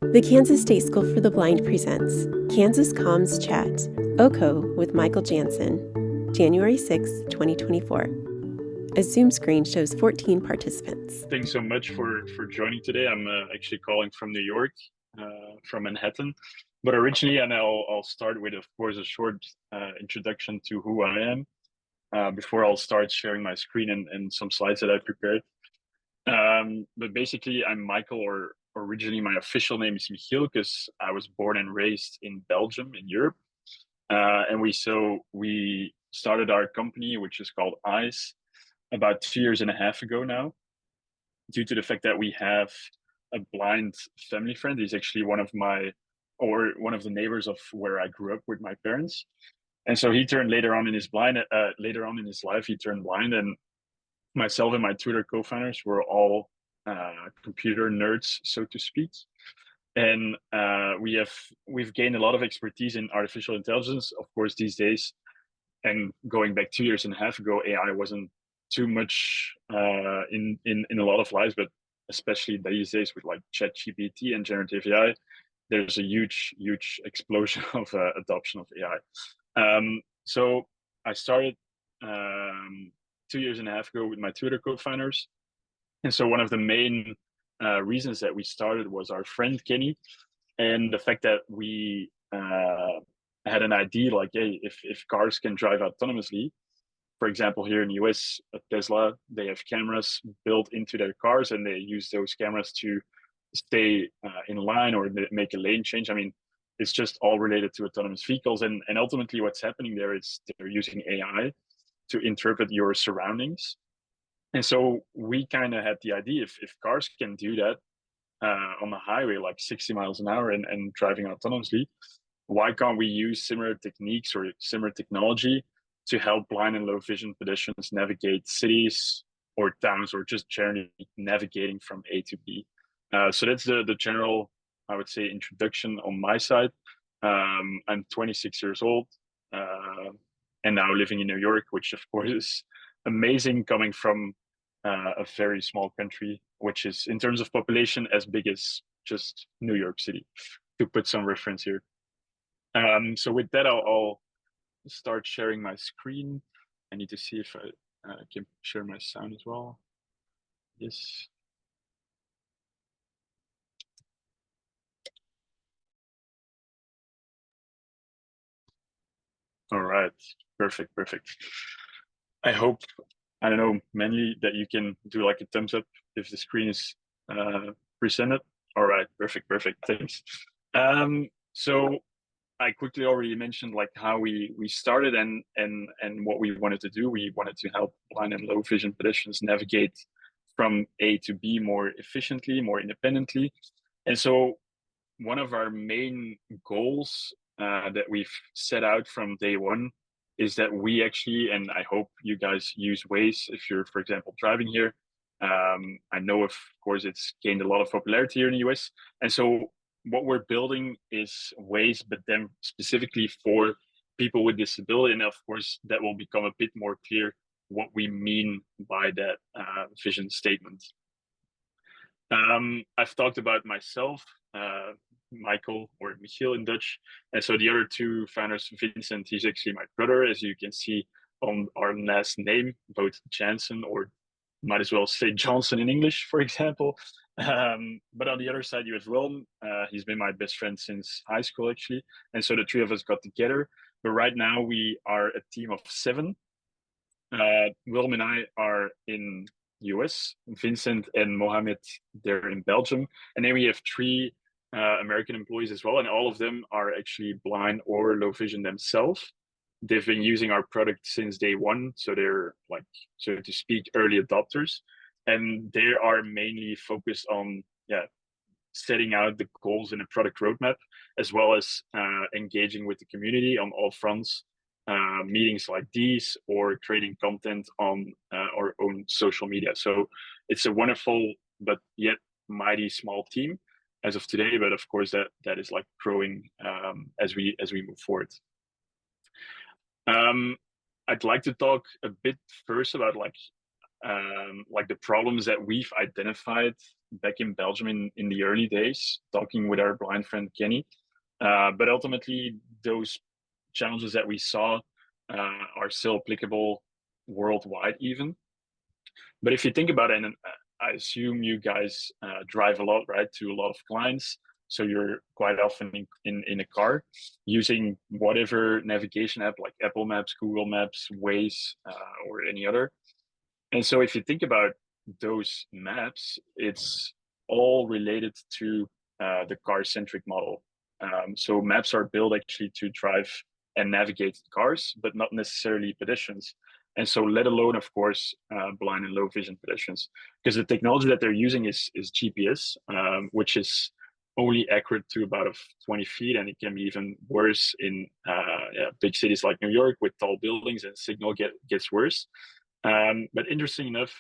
The Kansas State School for the Blind presents KSCOMS Chat, OKO with Michael Janssen, January 6, 2024. A Zoom screen shows 14 participants. Thanks so much for joining today. I'm actually calling from New York, from Manhattan. But originally, and I'll start with, of course, a short introduction to who I am before I'll start sharing my screen and some slides that I prepared. But basically, I'm Michael, or originally my official name is Michiel, because I was born and raised in Belgium, in Europe. And we started our company, which is called ICE, about 2 years and a half ago now, due to the fact that we have a blind family friend. He's actually one of the neighbors of where I grew up with my parents. And so he turned later on in his life, he turned blind, and myself and my Twitter co-founders were all computer nerds, so to speak. And we've gained a lot of expertise in artificial intelligence, of course, these days. And going back 2 years and a half ago, AI wasn't too much in a lot of lives, but especially these days with like ChatGPT and generative AI, there's a huge explosion of adoption of AI. So I started 2 years and a half ago with my Twitter co-founders, and so one of the main reasons that we started was our friend Kenny, and the fact that we had an idea like, hey, if cars can drive autonomously, for example, here in the US, Tesla, they have cameras built into their cars, and they use those cameras to stay in line or make a lane change. I mean, it's just all related to autonomous vehicles. And ultimately, what's happening there is they're using AI to interpret your surroundings. And so we kind of had the idea, if cars can do that on the highway, like 60 miles an hour and driving autonomously, why can't we use similar techniques or similar technology to help blind and low vision pedestrians navigate cities or towns, or just generally navigating from A to B? So that's the general, I would say, introduction on my side. I'm 26 years old, and now living in New York, which of course is amazing, coming from a very small country, which is in terms of population as big as just New York City, to put some reference here. So with that, I'll start sharing my screen. I need to see if I can share my sound as well. Yes. All right. Perfect. I hope, I don't know, mainly that you can do like a thumbs up if the screen is presented. All right. Perfect. Thanks. So I quickly already mentioned like how we started and what we wanted to do. We wanted to help blind and low vision pedestrians navigate from A to B more efficiently, more independently. And so one of our main goals that we've set out from day one is that we actually, and I hope you guys use Waze if you're, for example, driving here. I know, of course, it's gained a lot of popularity here in the US. And so what we're building is Waze, but then specifically for people with disability. And of course, that will become a bit more clear what we mean by that vision statement. I've talked about myself, Michael, or Michiel in Dutch. And so the other two founders, Vincent, he's actually my brother, as you can see on our last name, both Janssen, or might as well say Johnson in English, for example. But on the other side, you have Willem. He's been my best friend since high school, actually. And so the three of us got together. But right now we are a team of 7. Willem and I are in US, Vincent and Mohammed, they're in Belgium. And then we have 3 American employees as well, and all of them are actually blind or low vision themselves. They've been using our product since day one, so they're like, so to speak, early adopters. And they are mainly focused on, setting out the goals in a product roadmap, as well as engaging with the community on all fronts, meetings like these, or creating content on our own social media. So it's a wonderful but yet mighty small team as of today. But of course, that is like growing as we move forward. I'd like to talk a bit first about like the problems that we've identified back in Belgium in the early days, talking with our blind friend Kenny. But ultimately, those challenges that we saw are still applicable worldwide, even. But if you think about it, and I assume you guys drive a lot, right, to a lot of clients. So you're quite often in a car using whatever navigation app like Apple Maps, Google Maps, Waze, or any other. And so if you think about those maps, it's all related to the car-centric model. So maps are built actually to drive and navigate cars, but not necessarily pedestrians. And so let alone, of course, blind and low vision pedestrians, because the technology that they're using is GPS, which is only accurate to about 20 feet, and it can be even worse in big cities like New York with tall buildings, and signal gets worse. But interesting enough,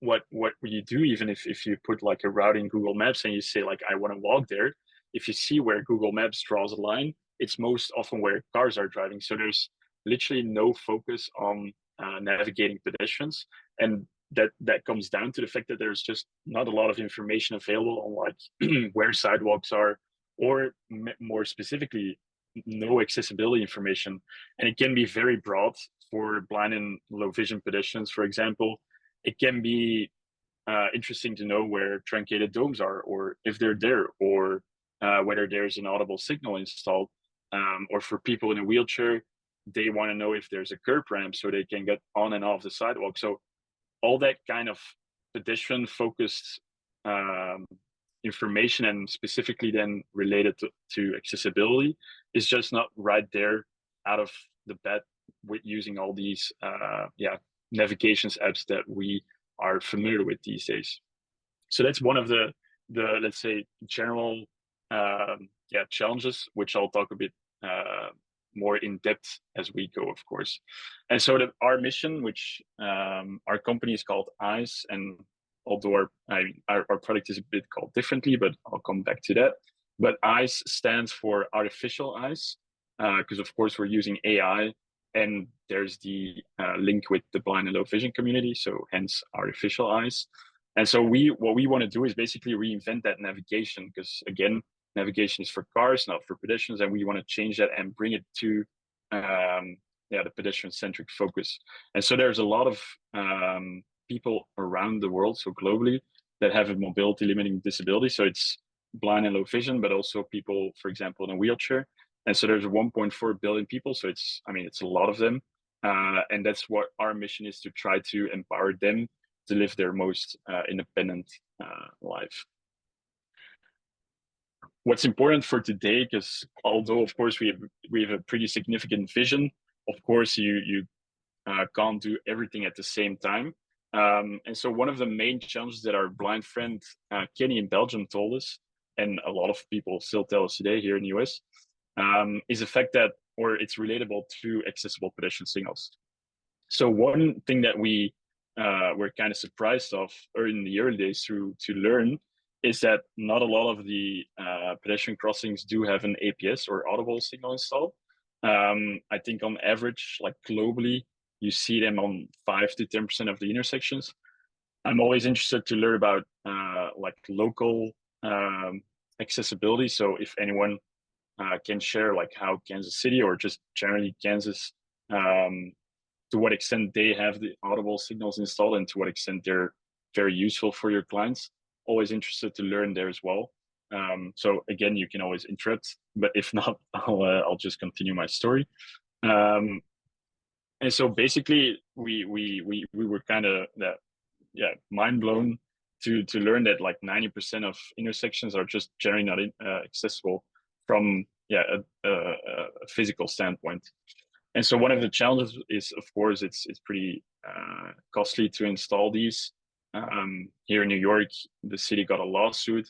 what you do, even if you put like a route in Google Maps and you say like I want to walk there, if you see where Google Maps draws a line, it's most often where cars are driving. So there's literally no focus on navigating pedestrians, and that comes down to the fact that there's just not a lot of information available on like where sidewalks are, or more specifically, no accessibility information. And it can be very broad for blind and low vision pedestrians, for example. It can be interesting to know where truncated domes are, or if they're there, or whether there's an audible signal installed. Or for people in a wheelchair, they want to know if there's a curb ramp so they can get on and off the sidewalk. So all that kind of pedestrian focused information, and specifically then related to accessibility, is just not right there out of the bat with using all these navigations apps that we are familiar with these days. So that's one of the let's say general challenges, which I'll talk a bit more in depth as we go, of course. And so our mission, which our company is called EYES, and although our product is a bit called differently, but I'll come back to that. But EYES stands for artificial eyes, because of course we're using AI, and there's the link with the blind and low vision community, so hence artificial eyes. And so what we want to do is basically reinvent that navigation, because again, navigation is for cars, not for pedestrians, and we want to change that and bring it to the pedestrian-centric focus. And so there's a lot of people around the world, so globally, that have a mobility limiting disability. So it's blind and low vision, but also people, for example, in a wheelchair. And so there's 1.4 billion people. So it's a lot of them. And that's what our mission is, to try to empower them to live their most independent life. What's important for today, because although of course we have a pretty significant vision, of course you can't do everything at the same time. And so one of the main challenges that our blind friend Kenny in Belgium told us, and a lot of people still tell us today here in the US, is the fact that, or it's relatable to accessible pedestrian signals. So one thing that we were kind of surprised of in the early days to learn is that not a lot of the pedestrian crossings do have an APS or audible signal installed. I think on average, like globally, you see them on 5 to 10% of the intersections. I'm always interested to learn about like local accessibility. So if anyone can share like how Kansas City, or just generally Kansas, to what extent they have the audible signals installed, and to what extent they're very useful for your clients. Always interested to learn there as well. So again, you can always interrupt, but if not, I'll just continue my story. And so basically, we were kind of mind blown to learn that like 90% of intersections are just generally not accessible from a physical standpoint. And so one of the challenges is, of course, it's pretty costly to install these. Here in New York, the city got a lawsuit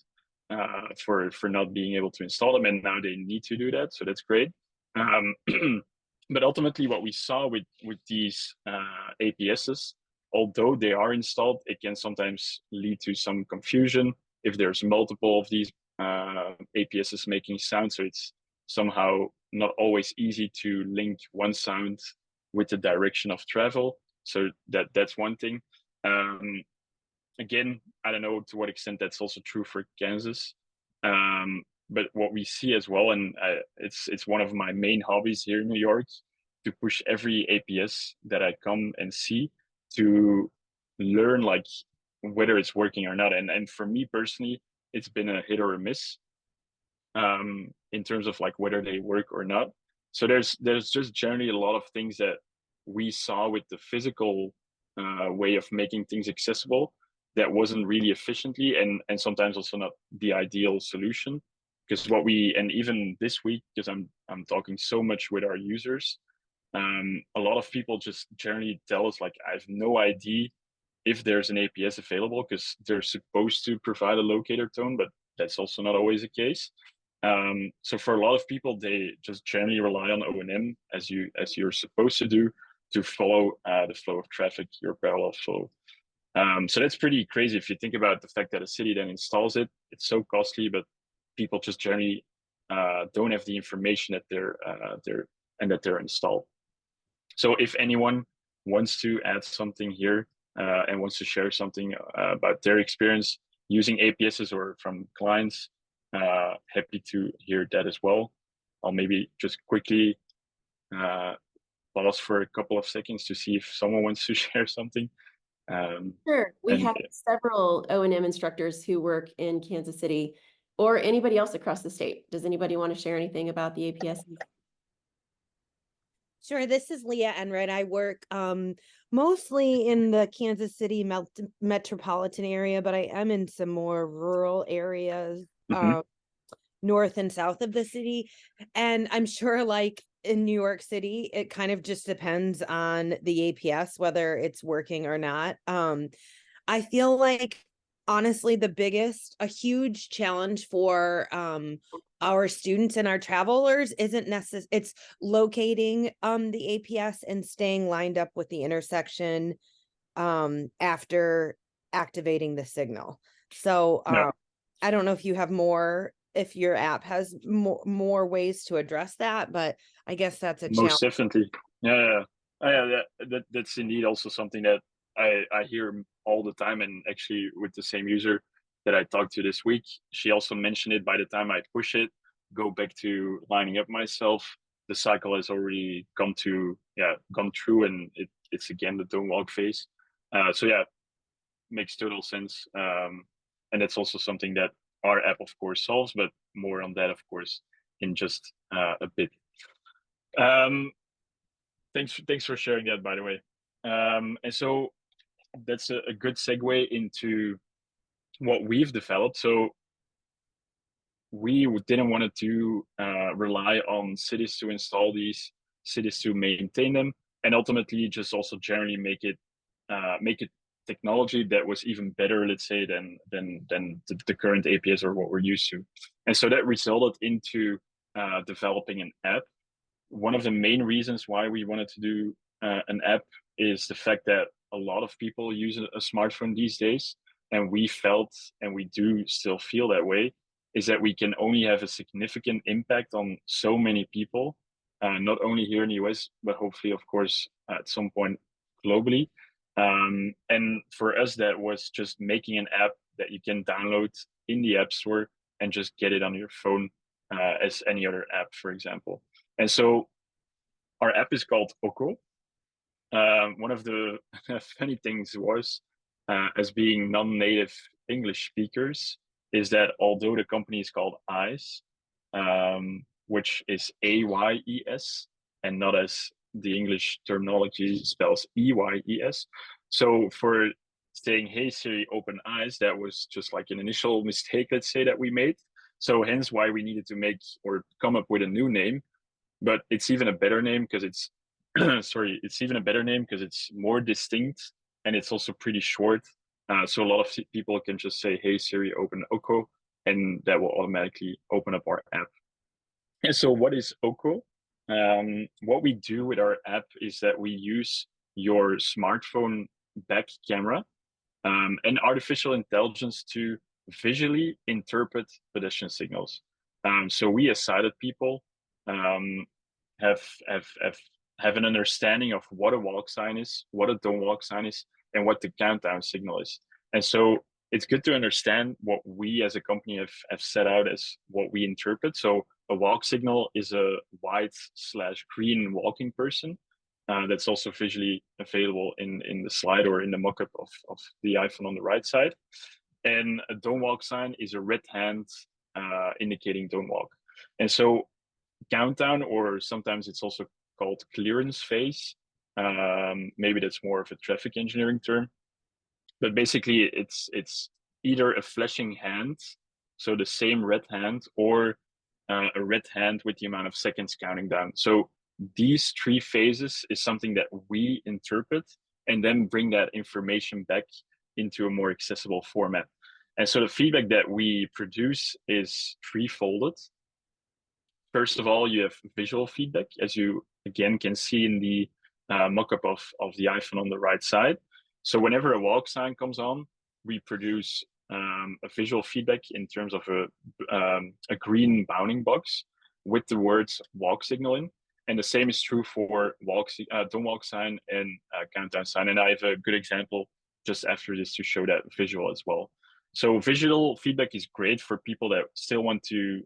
for not being able to install them, and now they need to do that. So that's great. But ultimately, what we saw with these APSs, although they are installed, it can sometimes lead to some confusion if there's multiple of these APSs making sound. So it's somehow not always easy to link one sound with the direction of travel. So that's one thing. again, I don't know to what extent that's also true for Kansas. But what we see as well, and it's one of my main hobbies here in New York, to push every APS that I come and see to learn like whether it's working or not. And for me personally, it's been a hit or a miss in terms of like whether they work or not. So there's just generally a lot of things that we saw with the physical way of making things accessible that wasn't really efficiently and sometimes also not the ideal solution. Because what we and even this week, because I'm talking so much with our users, a lot of people just generally tell us like I have no idea if there's an APS available because they're supposed to provide a locator tone, but that's also not always the case. So for a lot of people, they just generally rely on O&M as you're supposed to do to follow the flow of traffic, your parallel flow. So that's pretty crazy if you think about the fact that a city then installs it. It's so costly, but people just generally don't have the information that they're installed. So if anyone wants to add something here and wants to share something about their experience using APSs or from clients, happy to hear that as well. I'll maybe just quickly pause for a couple of seconds to see if someone wants to share something. Sure. We have several O&M instructors who work in Kansas City or anybody else across the state. Does anybody want to share anything about the APS? Sure. This is Leah Enred. I work mostly in the Kansas City metropolitan area, but I am in some more rural areas, north and south of the city. And I'm sure like in New York City, it kind of just depends on the APS, whether it's working or not. I feel like honestly, a huge challenge for our students and our travelers isn't necessary. It's locating the APS and staying lined up with the intersection after activating the signal. So I don't know if you have more, if your app has more ways to address that, but I guess that's a challenge. Most definitely. Yeah. That's indeed also something that I hear all the time, and actually with the same user that I talked to this week, she also mentioned it. By the time I push it, go back to lining up myself, the cycle has already gone through, and it's again the don't walk phase. So yeah, makes total sense. And that's also something that our app, of course, solves, but more on that, of course, in just a bit. Thanks for sharing that, by the way. And so that's a good segue into what we've developed. So we didn't want to rely on cities to install these, cities to maintain them, and ultimately just also generally make it technology that was even better, let's say, than the current APS or what we're used to. And so that resulted into developing an app. One of the main reasons why we wanted to do an app is the fact that a lot of people use a smartphone these days, and we felt, and we do still feel that way, is that we can only have a significant impact on so many people, not only here in the US, but hopefully, of course, at some point globally. And for us, that was just making an app that you can download in the App Store and just get it on your phone as any other app, for example. And so our app is called OKO. One of the funny things was, as being non-native English speakers, is that although the company is called AYES, which is AYES, and not as the English terminology spells EYES. So for saying, hey Siri, open eyes, that was just like an initial mistake, let's say, that we made. So hence why we needed to make or come up with a new name. But it's even a better name because it's it's even a better name because it's more distinct and it's also pretty short. So a lot of people can just say, hey Siri, open OKO, and that will automatically open up our app. And so what is OKO? What we do with our app is that we use your smartphone back camera and artificial intelligence to visually interpret pedestrian signals. So we as sighted people have an understanding of what a walk sign is, what a don't walk sign is, and what the countdown signal is. And so it's good to understand what we as a company have set out as what we interpret. So a walk signal is a white/green walking person. That's also visually available in the slide or in the mock-up of the iPhone on the right side. And a don't walk sign is a red hand indicating don't walk. And so countdown, or sometimes it's also called clearance phase. Maybe that's more of a traffic engineering term, but basically it's either a flashing hand, so the same red hand, or a red hand with the amount of seconds counting down. So these three phases is something that we interpret and then bring that information back into a more accessible format. And so the feedback that we produce is threefolded. First of all, you have visual feedback, as you again can see in the mock-up of the iPhone on the right side. So whenever a walk sign comes on, we produce a visual feedback in terms of a green bounding box with the words walk signal in. And the same is true for don't walk sign and countdown sign. And I have a good example just after this to show that visual as well. So visual feedback is great for people that still want to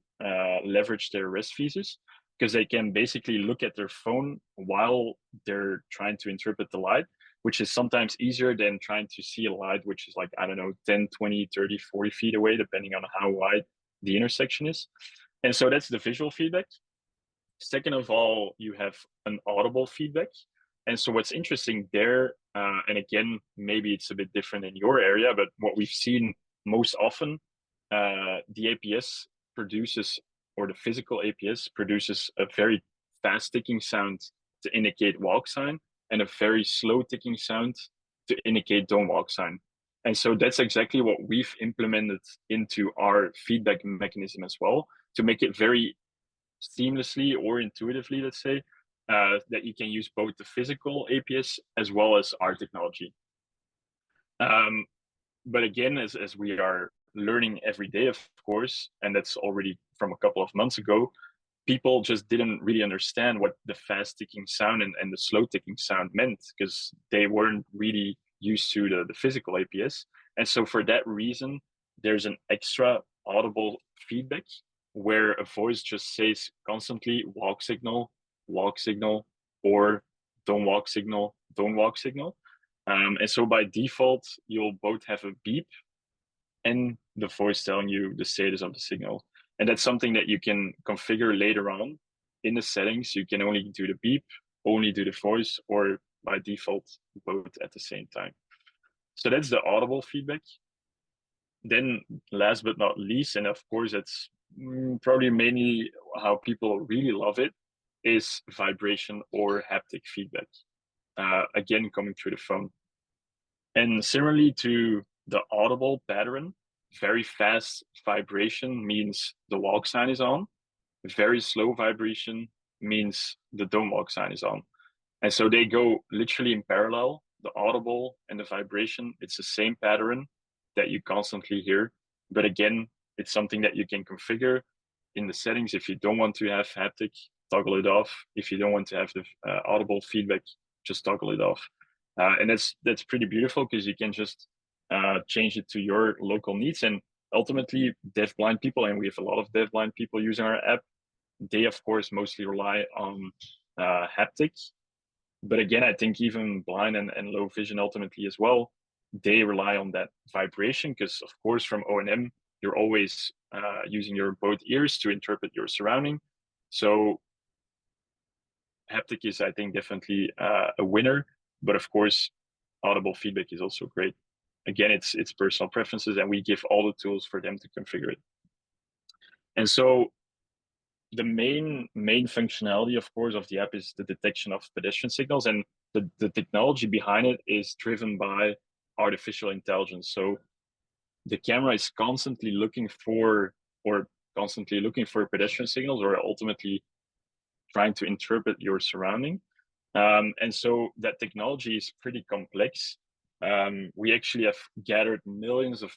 leverage their wrist features, because they can basically look at their phone while they're trying to interpret the light, which is sometimes easier than trying to see a light, which is like, I don't know, 10, 20, 30, 40 feet away, depending on how wide the intersection is. And so that's the visual feedback. Second of all, you have an audible feedback. And so what's interesting there, and again, maybe it's a bit different in your area, but what we've seen most often, the APS produces, or the physical APS produces, a very fast ticking sound to indicate walk sign and a very slow ticking sound to indicate don't walk sign. And so that's exactly what we've implemented into our feedback mechanism as well, to make it very seamlessly or intuitively, let's say, that you can use both the physical APS as well as our technology. But again, as we are learning every day, of course, and that's already from a couple of months ago, people just didn't really understand what the fast ticking sound and the slow ticking sound meant, because they weren't really used to the physical APS. And so for that reason, there's an extra audible feedback where a voice just says constantly walk signal, or don't walk signal, don't walk signal. And so by default, you'll both have a beep and the voice telling you the status of the signal. And that's something that you can configure later on in the settings. You can only do the beep, only do the voice, or by default, both at the same time. So that's the audible feedback. Then last but not least, and of course, that's probably mainly how people really love it, is vibration or haptic feedback. Again, coming through the phone. And similarly to the audible pattern, very fast vibration means the walk sign is on. Very slow vibration means the don't walk sign is on. And so they go literally in parallel, the audible and the vibration. It's the same pattern that you constantly hear. But again, it's something that you can configure in the settings. If you don't want to have haptic, toggle it off. If you don't want to have the audible feedback, just toggle it off. And that's pretty beautiful, because you can just change it to your local needs. And ultimately, deafblind people, and we have a lot of deafblind people using our app, they of course mostly rely on haptics. But again, I think even blind and low vision ultimately as well, they rely on that vibration, because of course from O&M, you're always using your both ears to interpret your surrounding. So haptic is, I think, definitely a winner. But of course, audible feedback is also great. Again, it's personal preferences, and we give all the tools for them to configure it. And so the main functionality, of course, of the app is the detection of pedestrian signals, and the technology behind it is driven by artificial intelligence. So the camera is constantly looking for pedestrian signals, or ultimately trying to interpret your surrounding. And so that technology is pretty complex. We actually have gathered millions of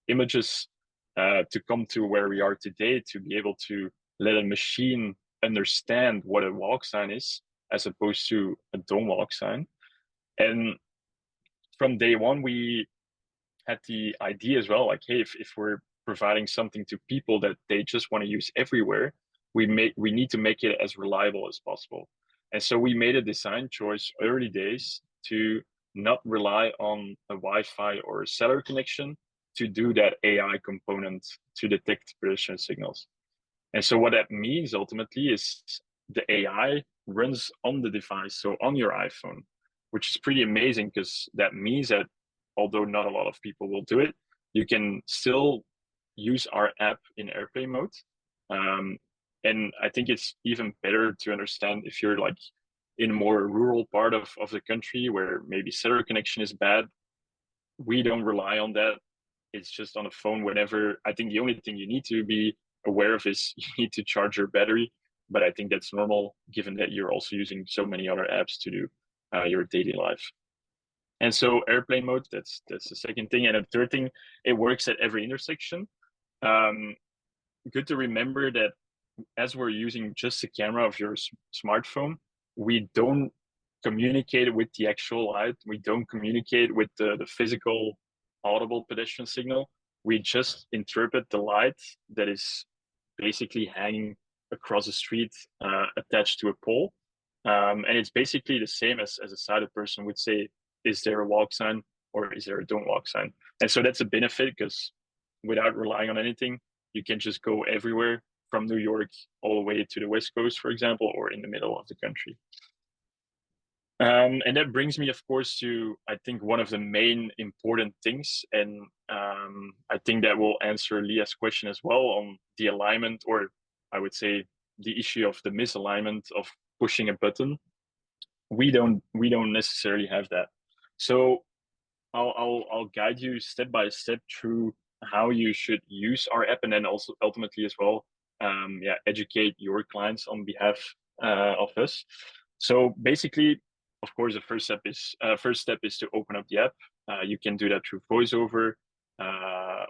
images to come to where we are today, to be able to let a machine understand what a walk sign is, as opposed to a don't walk sign. And from day one, we had the idea as well, like, hey, if we're providing something to people that they just want to use everywhere, we need to make it as reliable as possible. And so we made a design choice early days to not rely on a Wi-Fi or a cellular connection to do that AI component to detect pedestrian signals. And so what that means ultimately is the AI runs on the device, so on your iPhone, which is pretty amazing because that means that although not a lot of people will do it, you can still use our app in airplane mode. And I think it's even better to understand if you're like in a more rural part of the country where maybe cellular connection is bad. We don't rely on that. It's just on a phone whenever. I think the only thing you need to be aware of is you need to charge your battery. But I think that's normal given that you're also using so many other apps to do your daily life. And so airplane mode, that's the second thing. And the third thing, it works at every intersection. Good to remember that as we're using just the camera of your smartphone, we don't communicate with the actual light. We don't communicate with the physical audible pedestrian signal. We just interpret the light that is basically hanging across the street attached to a pole. And it's basically the same as a sighted person would say, is there a walk sign or is there a don't walk sign? And so that's a benefit because without relying on anything, you can just go everywhere from New York all the way to the West Coast, for example, or in the middle of the country. And that brings me, of course, to, I think, one of the main important things. And I think that will answer Leah's question as well on the alignment, or I would say the issue of the misalignment of pushing a button. We don't necessarily have that. So I'll guide you step by step through how you should use our app, and then also ultimately as well, educate your clients on behalf of us. So basically, of course, the first step is to open up the app. You can do that through VoiceOver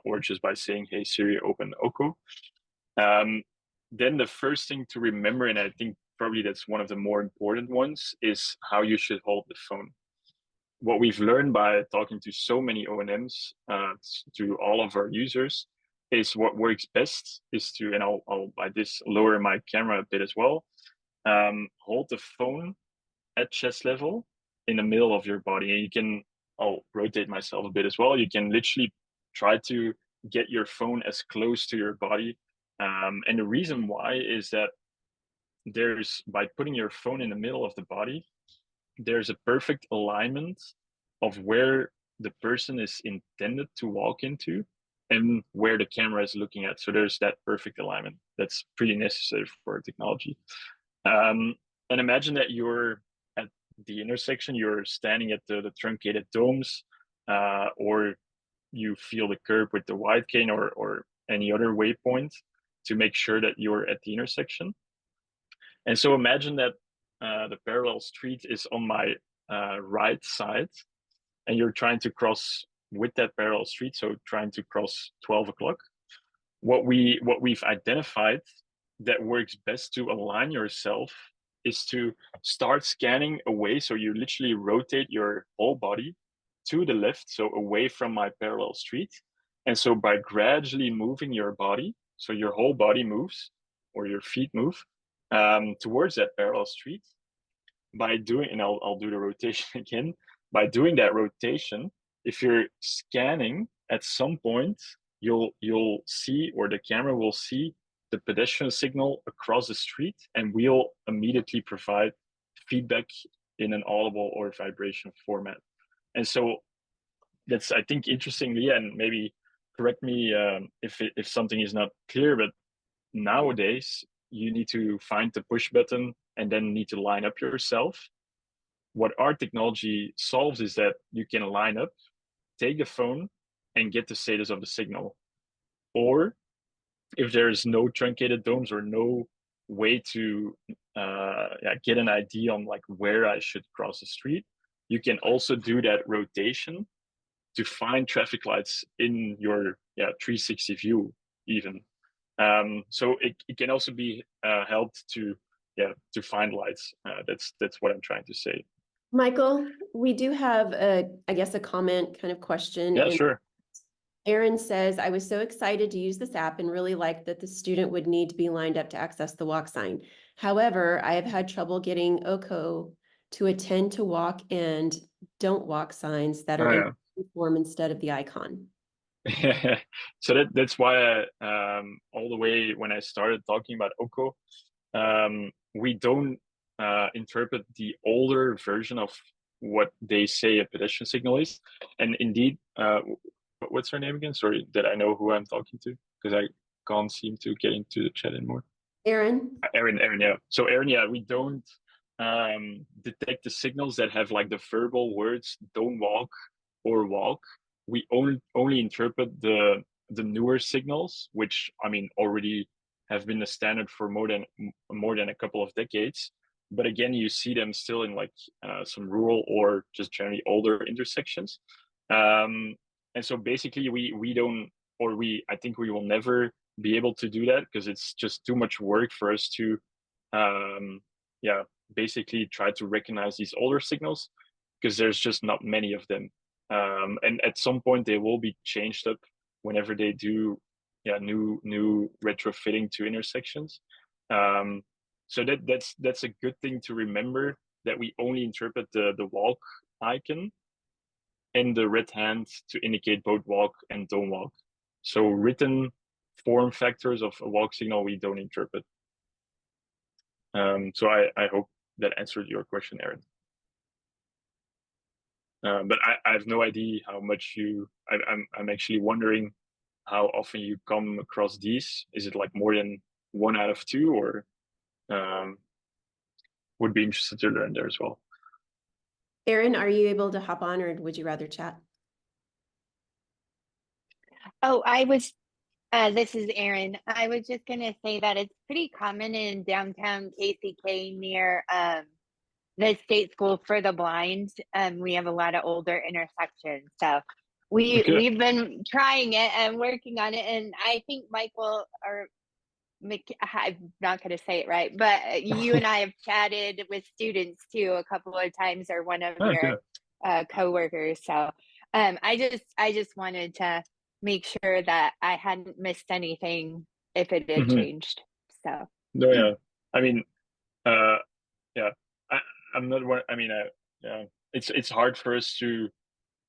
or just by saying, "Hey Siri, open OKO." Then the first thing to remember, and I think probably that's one of the more important ones, is how you should hold the phone. What we've learned by talking to so many O&Ms, to all of our users, is what works best is to, and I'll by this lower my camera a bit as well, hold the phone at chest level in the middle of your body. And you can, I'll rotate myself a bit as well. You can literally try to get your phone as close to your body. And the reason why is that by putting your phone in the middle of the body, there's a perfect alignment of where the person is intended to walk into and where the camera is looking at. So there's that perfect alignment. That's pretty necessary for technology. And imagine that you're at the intersection, you're standing at the truncated domes, or you feel the curb with the wide cane or any other waypoint to make sure that you're at the intersection. And so imagine that the parallel street is on my right side, and you're trying to cross with that parallel street, so trying to cross 12 o'clock. What we've identified that works best to align yourself is to start scanning away. So you literally rotate your whole body to the left, so away from my parallel street. And so by gradually moving your body, so your whole body moves, or your feet move, towards that parallel street, by doing, and I'll do the rotation again, by doing that rotation, if you're scanning at some point, you'll see, or the camera will see, the pedestrian signal across the street, and we'll immediately provide feedback in an audible or vibration format. And so that's, I think, interestingly, and maybe correct me if something is not clear, but nowadays you need to find the push button and then need to line up yourself. What our technology solves is that you can line up, take the phone, and get the status of the signal. Or if there's no truncated domes or no way to get an idea on like where I should cross the street, you can also do that rotation to find traffic lights in your 360 view even. So it can also be helped to find lights. That's what I'm trying to say. Michael, we do have I guess a comment kind of question. Yeah, sure. Aaron says, I was so excited to use this app and really liked that the student would need to be lined up to access the walk sign. However, I have had trouble getting OKO to attend to walk and don't walk signs that are in the form instead of the icon. So that's why all the way when I started talking about OKO, we don't interpret the older version of what they say a pedestrian signal is. And indeed, what's her name again? Sorry, that I know who I'm talking to, because I can't seem to get into the chat anymore. Aaron, yeah. So Aaron, yeah, we don't detect the signals that have like the verbal words "don't walk" or "walk." We only interpret the newer signals, which I mean already have been the standard for more than a couple of decades. But again, you see them still in like some rural or just generally older intersections. And so basically, we don't, or I think we will never be able to do that because it's just too much work for us to, yeah, basically try to recognize these older signals because there's just not many of them. And at some point they will be changed up whenever they do, yeah, new retrofitting to intersections. So that's a good thing to remember, that we only interpret the walk icon and the red hand to indicate both walk and don't walk. So written form factors of a walk signal we don't interpret. So I hope that answered your question, Aaron. But I have no idea how much I'm actually wondering how often you come across these. Is it like more than 1 out of 2, or would be interested to learn there as well. Aaron, are you able to hop on, or would you rather chat? Oh, this is Erin. I was just going to say that it's pretty common in downtown KCK near the State School for the Blind. We have a lot of older intersections. So we've been trying it and working on it. And I think Michael, or I'm not going to say it right, but you and I have chatted with students too a couple of times, or one of your coworkers. So I just wanted to make sure that I hadn't missed anything if it had changed. So no, yeah, I mean, yeah, I'm not one. I mean, yeah, it's hard for us to,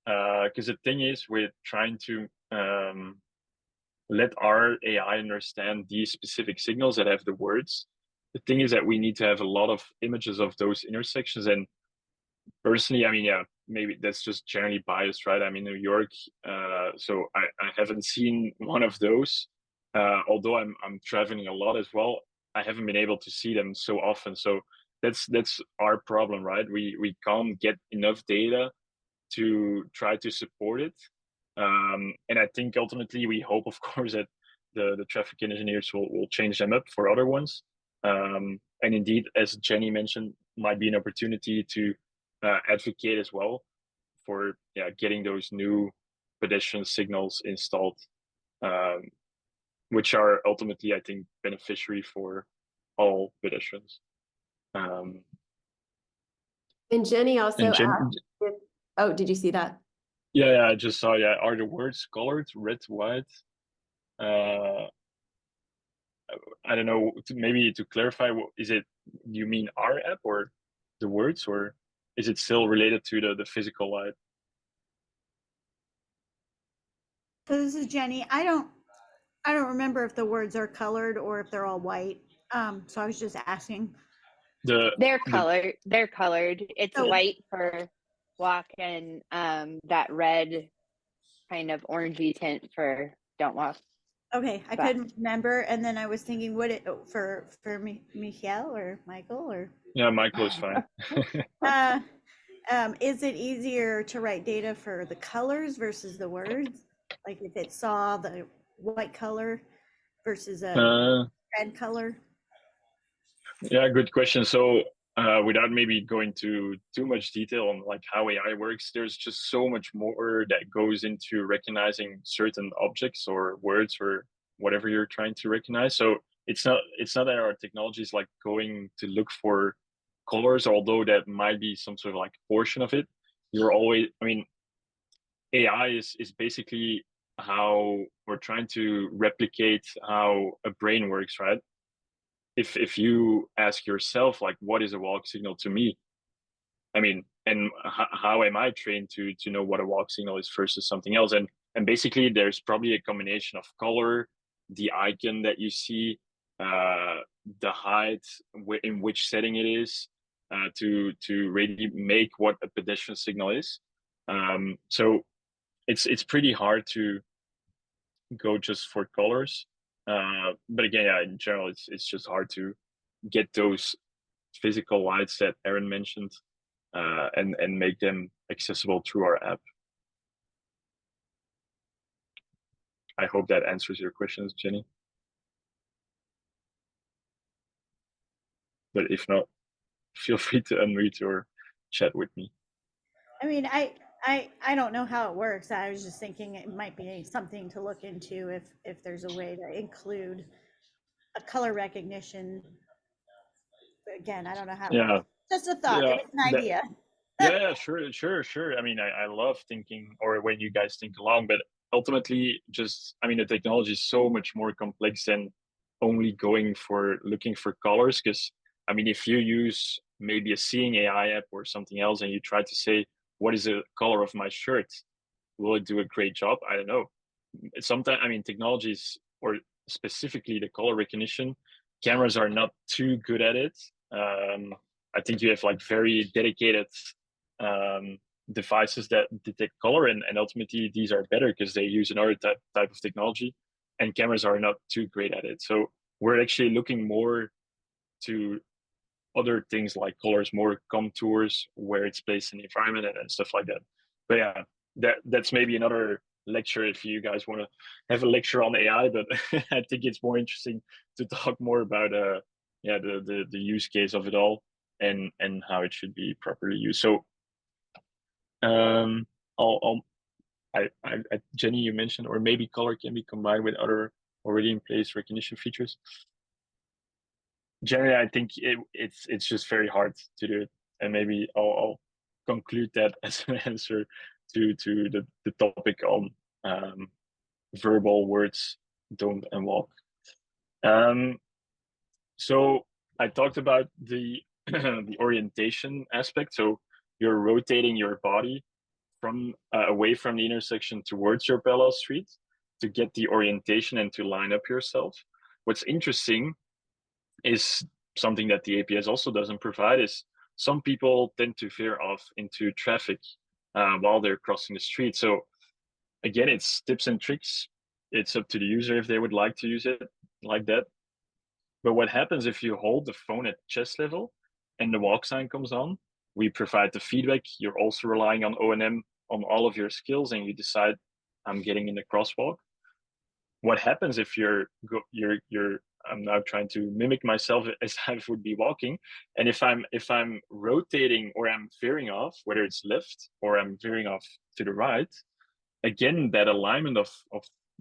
because the thing is, we're trying to let our AI understand these specific signals that have the words. The thing is that we need to have a lot of images of those intersections. And personally, I mean, yeah, maybe that's just generally biased, right? I'm in New York, so I haven't seen one of those. Although I'm traveling a lot as well, I haven't been able to see them so often. So that's our problem, right? We can't get enough data to try to support it. And I think ultimately we hope, of course, that the traffic engineers will change them up for other ones. And indeed, as Jenny mentioned, might be an opportunity to advocate as well for getting those new pedestrian signals installed, which are ultimately, I think, beneficiary for all pedestrians. And Jenny also asked if, oh, did you see that? Yeah, I just saw. Yeah, are the words colored red, white? I don't know. Maybe to clarify, is it? You mean our app or the words, or is it still related to the physical light? So this is Jenny. I don't remember if the words are colored or if they're all white. So I was just asking. They're colored. They're colored. It's white for walk and that red kind of orangey tint for don't walk. Okay, I couldn't remember, and then I was thinking, would it for Michael or Michael or? Yeah, Michael is fine. Is it easier to write data for the colors versus the words? Like if it saw the white color versus a red color? Yeah, good question. So without maybe going to too much detail on like how AI works, there's just so much more that goes into recognizing certain objects or words or whatever you're trying to recognize. So it's not that our technology is like going to look for colors, although that might be some sort of like portion of it. You're always, I mean, AI is basically how we're trying to replicate how a brain works, right? If you ask yourself, like, what is a walk signal to me? I mean, and how am I trained to know what a walk signal is versus something else? And basically, there's probably a combination of color, the icon that you see, the height, in which setting it is, to really make what a pedestrian signal is. So it's pretty hard to go just for colors. But again, yeah, in general, it's just hard to get those physical lights that Aaron mentioned, and make them accessible through our app. I hope that answers your questions, Jenny. But if not, feel free to unmute or chat with me. I mean, I don't know how it works. I was just thinking it might be something to look into if there's a way to include a color recognition. Again, I don't know how it Yeah, works. Just a thought. yeah, It was an idea. yeah, sure. I mean, I love thinking, or when you guys think along, but ultimately, just, I mean, the technology is so much more complex than only looking for colors. Because, I mean, if you use maybe a seeing AI app or something else, and you try to say, what is the color of my shirt? Will it do a great job? I don't know. Sometimes, I mean, technologies, or specifically the color recognition, cameras are not too good at it. I think you have like very dedicated devices that detect color, and ultimately these are better because they use another type of technology, and cameras are not too great at it. So we're actually looking more to other things like colors, more contours, where it's placed in the environment, and stuff like that. But yeah, that's maybe another lecture if you guys want to have a lecture on AI. But I think it's more interesting to talk more about the use case of it all, and how it should be properly used. So I'll Jenny, you mentioned, or maybe color can be combined with other already in place recognition features. Generally, I think it's just very hard to do it, and maybe I'll conclude that as an answer to the topic on verbal words don't and walk. So I talked about the the orientation aspect. So you're rotating your body from away from the intersection towards your parallel street to get the orientation and to line up yourself. What's interesting is something that the APS also doesn't provide is some people tend to veer off into traffic while they're crossing the street. So again, it's tips and tricks. It's up to the user if they would like to use it like that. But what happens if you hold the phone at chest level and the walk sign comes on? We provide the feedback. You're also relying on O&M on all of your skills, and you decide, I'm getting in the crosswalk. What happens if I'm now trying to mimic myself as I would be walking, and if I'm rotating or I'm veering off, whether it's left or I'm veering off to the right, again, that alignment of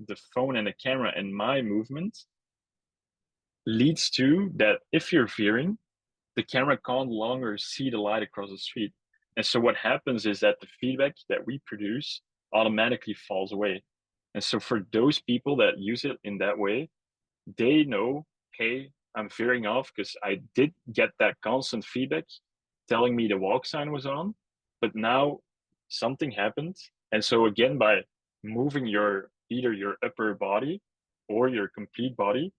the phone and the camera and my movement leads to that if you're veering, the camera can't longer see the light across the street. And so what happens is that the feedback that we produce automatically falls away. And so for those people that use it in that way, they know, hey, I'm veering off because I did get that constant feedback telling me the walk sign was on, but now something happened. And so again, by moving either your upper body or your complete body,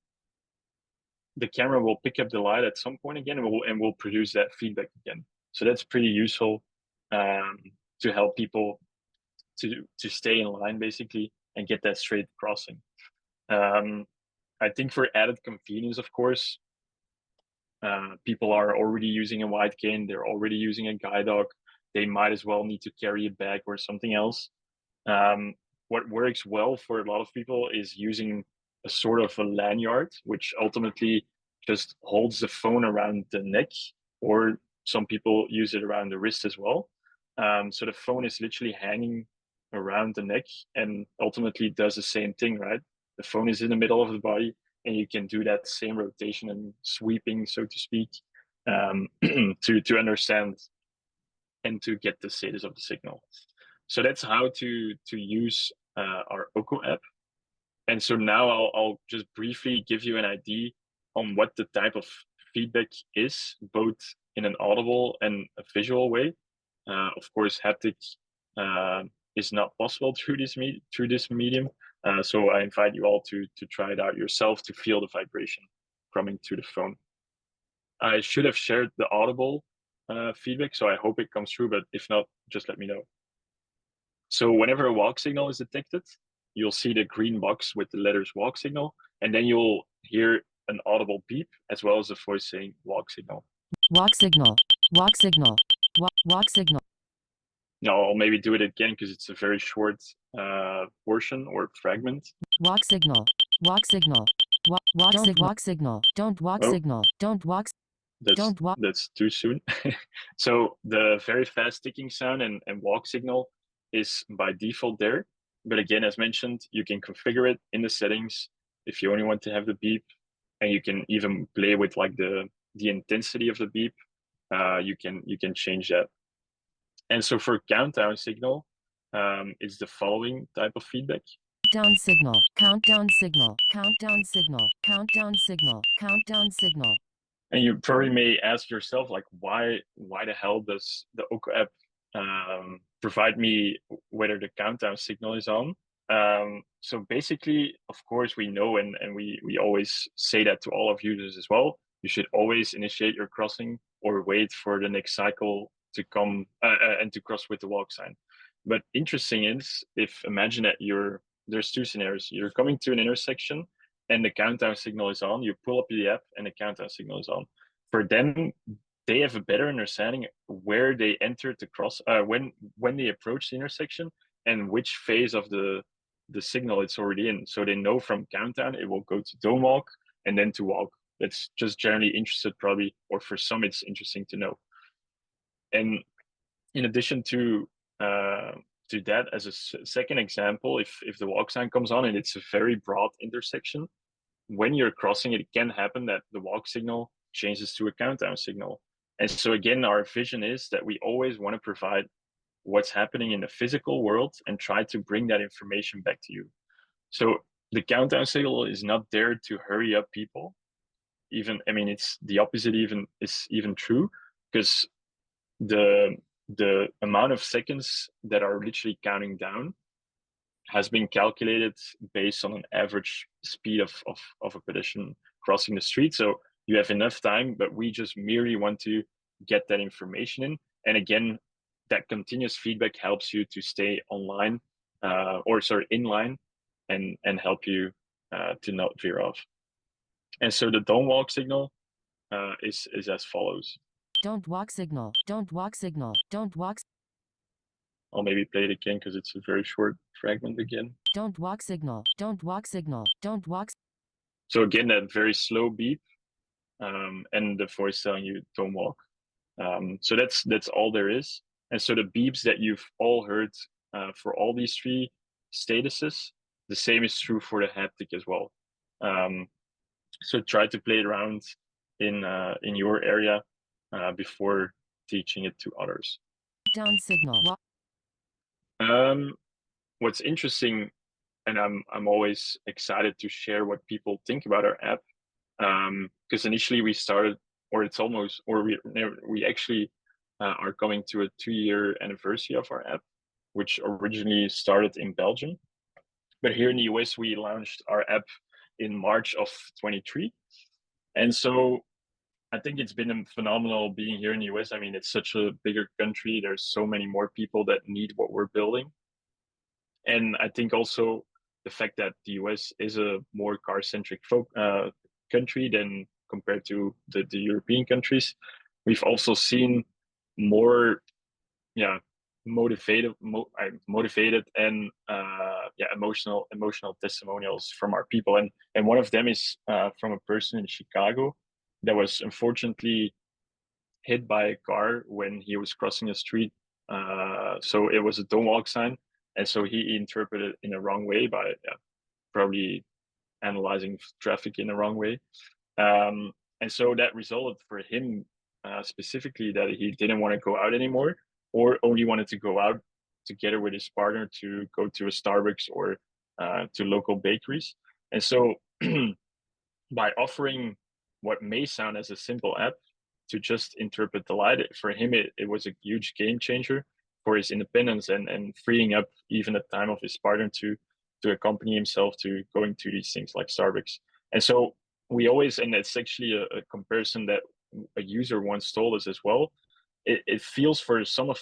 the camera will pick up the light at some point again, and will produce that feedback again. So that's pretty useful to help people to stay in line basically and get that straight crossing. I think for added convenience, of course, people are already using a wide cane, they're already using a guide dog, they might as well need to carry a bag or something else. What works well for a lot of people is using a sort of a lanyard, which ultimately just holds the phone around the neck, or some people use it around the wrist as well. So the phone is literally hanging around the neck and ultimately does the same thing, right? The phone is in the middle of the body, and you can do that same rotation and sweeping, so to speak, to understand and to get the status of the signal. So that's how to use our OKO app. And so now I'll just briefly give you an idea on what the type of feedback is, both in an audible and a visual way. Of course, haptic is not possible through this medium. So I invite you all to try it out yourself to feel the vibration coming to the phone. I should have shared the audible feedback, so I hope it comes through, but if not, just let me know. So whenever a walk signal is detected, you'll see the green box with the letters walk signal, and then you'll hear an audible beep as well as a voice saying walk signal. Walk signal. Walk signal. Walk signal. Now I'll maybe do it again because it's a very short portion or fragment. Walk signal. Walk signal. Walk signal. Don't walk signal. Don't walk. Don't walk. That's too soon. So the very fast ticking sound and walk signal is by default there. But again, as mentioned, you can configure it in the settings if you only want to have the beep, and you can even play with like the intensity of the beep. You can change that. And so for countdown signal, it's the following type of feedback. Countdown signal. Countdown signal. Countdown signal. Countdown signal. Countdown signal. And you probably may ask yourself, like, why the hell does the OKO app provide me whether the countdown signal is on? So basically, of course, we know, and we always say that to all of users as well, you should always initiate your crossing or wait for the next cycle to come and to cross with the walk sign. But interesting is, imagine that there's two scenarios. You're coming to an intersection and the countdown signal is on, you pull up the app and the countdown signal is on. For them, they have a better understanding where they entered the cross, when they approach the intersection and which phase of the signal it's already in. So they know from countdown, it will go to don't walk and then to walk. That's just generally interested probably, or for some, it's interesting to know. And in addition to that, as a second example, if the walk sign comes on and it's a very broad intersection, when you're crossing, it can happen that the walk signal changes to a countdown signal. And so again, our vision is that we always want to provide what's happening in the physical world and try to bring that information back to you. So the countdown signal is not there to hurry up people. It's the opposite is even true, because the amount of seconds that are literally counting down has been calculated based on an average speed of a pedestrian crossing the street. So you have enough time, but we just merely want to get that information in. And again, that continuous feedback helps you to stay online, in line, and help you to not veer off. And so the don't walk signal is as follows. Don't walk signal. Don't walk signal. Don't walk. I'll maybe play it again because it's a very short fragment again. Don't walk signal. Don't walk signal. Don't walk. So again, that very slow beep, and the voice telling you don't walk. So that's all there is. And so the beeps that you've all heard for all these three statuses, the same is true for the haptic as well. So try to play it around in your area before teaching it to others. Down signal. What's interesting, and I'm always excited to share what people think about our app, because initially we started, or it's almost, or we actually are coming to a 2-year anniversary of our app, which originally started in Belgium, but here in the US we launched our app in March of 23, and so I think it's been phenomenal being here in the US. I mean, it's such a bigger country. There's so many more people that need what we're building. And I think also the fact that the US is a more car-centric country than compared to the European countries. We've also seen more motivated and emotional testimonials from our people. And one of them is from a person in Chicago that was unfortunately hit by a car when he was crossing a street. So it was a don't walk sign. And so he interpreted it in the wrong way by probably analyzing traffic in the wrong way. And so that resulted for him specifically that he didn't want to go out anymore, or only wanted to go out together with his partner to go to a Starbucks or to local bakeries. And so by offering what may sound as a simple app to just interpret the light, for him, it was a huge game changer for his independence and freeing up even the time of his partner to accompany himself to going to these things like Starbucks. And so we always, and it's actually a comparison that a user once told us as well. It feels for some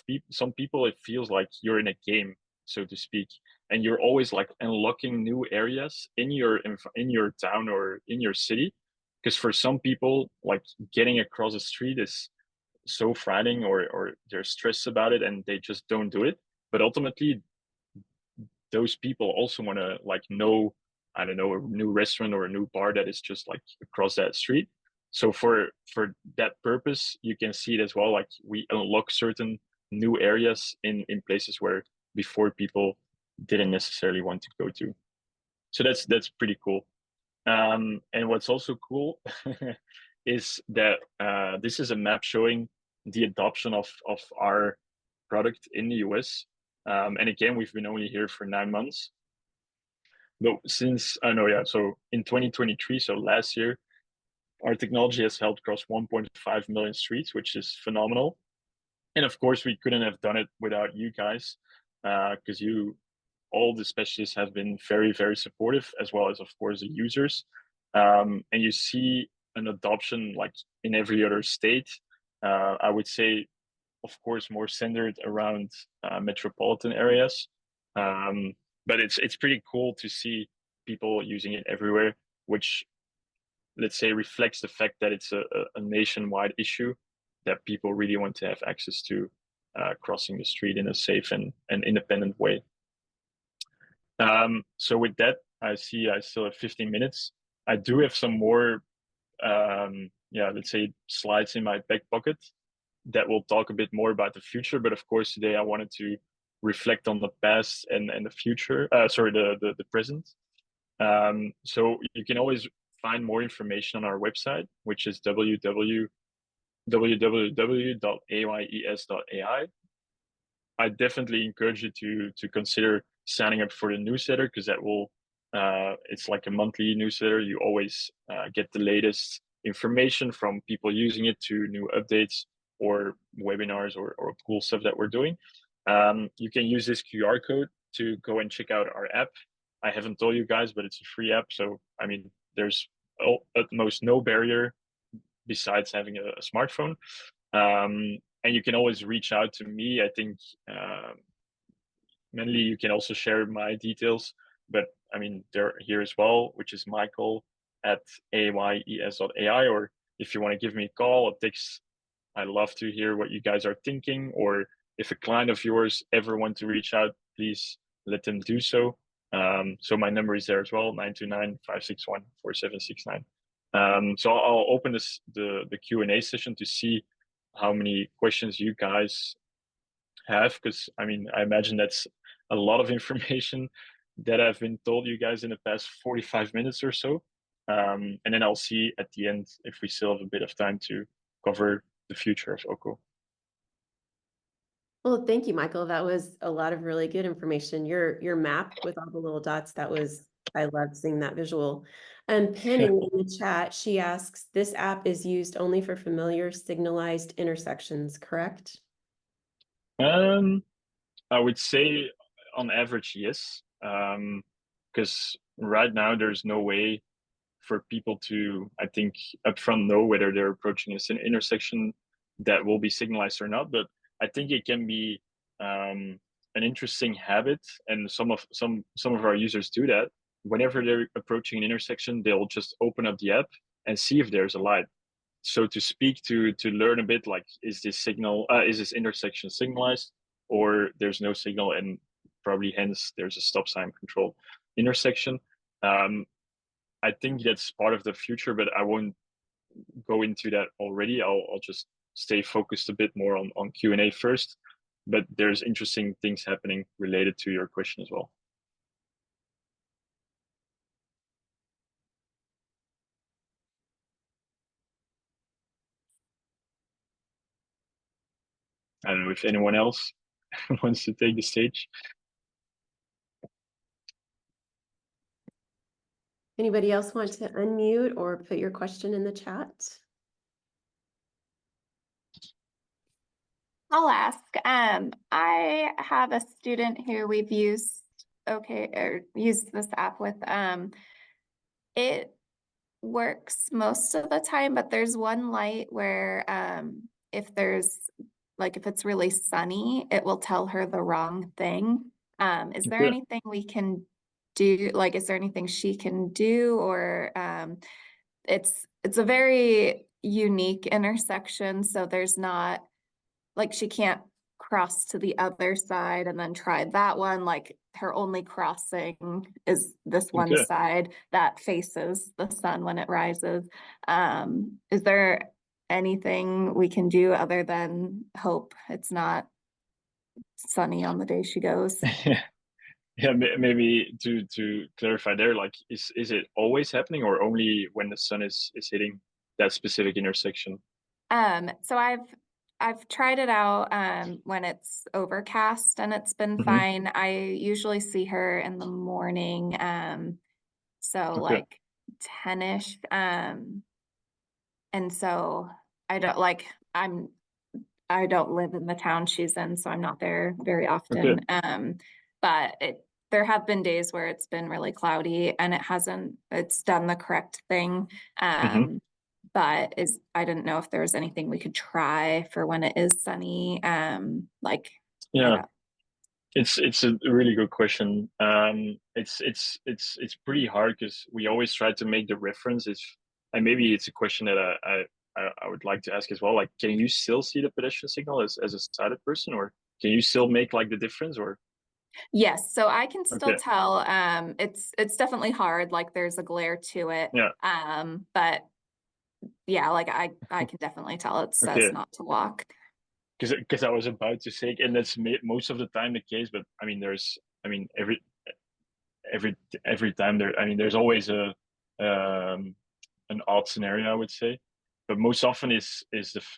people, it feels like you're in a game, so to speak, and you're always like unlocking new areas in your town or in your city. Because for some people, like getting across the street is so frightening, or they're stressed about it and they just don't do it. But ultimately, those people also want to like know, I don't know, a new restaurant or a new bar that is just like across that street. So for that purpose, you can see it as well. Like we unlock certain new areas in places where before people didn't necessarily want to go to. So that's pretty cool. And what's also cool is that this is a map showing the adoption of our product in the US. And again, we've been only here for 9 months. But since, I know, yeah, so in 2023, so last year, our technology has helped cross 1.5 million streets, which is phenomenal. And of course, we couldn't have done it without you guys, because all the specialists have been very, very supportive, as well as, of course, the users. And you see an adoption like in every other state. I would say, of course, more centered around metropolitan areas. But it's pretty cool to see people using it everywhere, which, let's say, reflects the fact that it's a nationwide issue that people really want to have access to crossing the street in a safe and independent way. So with that, I see I still have 15 minutes. I do have some more, let's say, slides in my back pocket that will talk a bit more about the future. But of course, today I wanted to reflect on the past and the future, the present. So you can always find more information on our website, which is www.ayes.ai. I definitely encourage you to consider signing up for the newsletter, because that will, it's like a monthly newsletter. You always get the latest information from people using it, to new updates or webinars or cool stuff that we're doing. You can use this QR code to go and check out our app. I haven't told you guys, but it's a free app. So, I mean, there's at most no barrier besides having a smartphone. And you can always reach out to me. I think mainly you can also share my details, but I mean, they're here as well, which is michael@ayes.ai. Or if you want to give me a call or text, I love to hear what you guys are thinking. Or if a client of yours ever want to reach out, please let them do so. So my number is there as well, 929-561-4769. So I'll open the Q&A session to see how many questions you guys have, because I mean, I imagine that's a lot of information that I've been told you guys in the past 45 minutes or so. And then I'll see at the end if we still have a bit of time to cover the future of OKO. Well, thank you, Michael. That was a lot of really good information. Your map with all the little dots, I loved seeing that visual. And Penny in the chat, she asks, this app is used only for familiar signalized intersections, correct? I would say on average, yes. Because right now there's no way for people to, I think, upfront know whether they're approaching an intersection that will be signalized or not. But I think it can be an interesting habit, and some of our users do that. Whenever they're approaching an intersection, they'll just open up the app and see if there's a light. So to speak, to learn a bit, like, is this intersection signalized, or there's no signal, and probably hence there's a stop sign control intersection. I think that's part of the future, but I won't go into that already. I'll just stay focused a bit more on Q&A first, but there's interesting things happening related to your question as well. I don't know if anyone else wants to take the stage. Anybody else want to unmute or put your question in the chat? I'll ask. I have a student who we've used used this app with. It works most of the time, but there's one light where if it's really sunny, it will tell her the wrong thing. Is there anything we can do? Like, is there anything she can do, or it's a very unique intersection, so there's not, like, she can't cross to the other side and then try that one. Like, her only crossing is this one side that faces the sun when it rises. Is there anything we can do other than hope it's not sunny on the day she goes? Yeah, maybe to clarify there, like, is it always happening, or only when the sun is hitting that specific intersection? So I've tried it out when it's overcast, and it's been fine. I usually see her in the morning, so like 10-ish. And so I don't live in the town she's in, so I'm not there very often. But there have been days where it's been really cloudy and it's done the correct thing. But I didn't know if there was anything we could try for when it is sunny. It's a really good question. It's pretty hard because we always try to make the reference. And maybe it's a question that I would like to ask as well. Like, can you still see the pedestrian signal as a sighted person, or can you still make like the difference, or? Yes, so I can still tell. It's definitely hard. Like, there's a glare to it. But yeah, like I can definitely tell it says not to walk. Because I was about to say, and that's most of the time the case, but I mean, every time there's always an odd scenario, I would say, but most often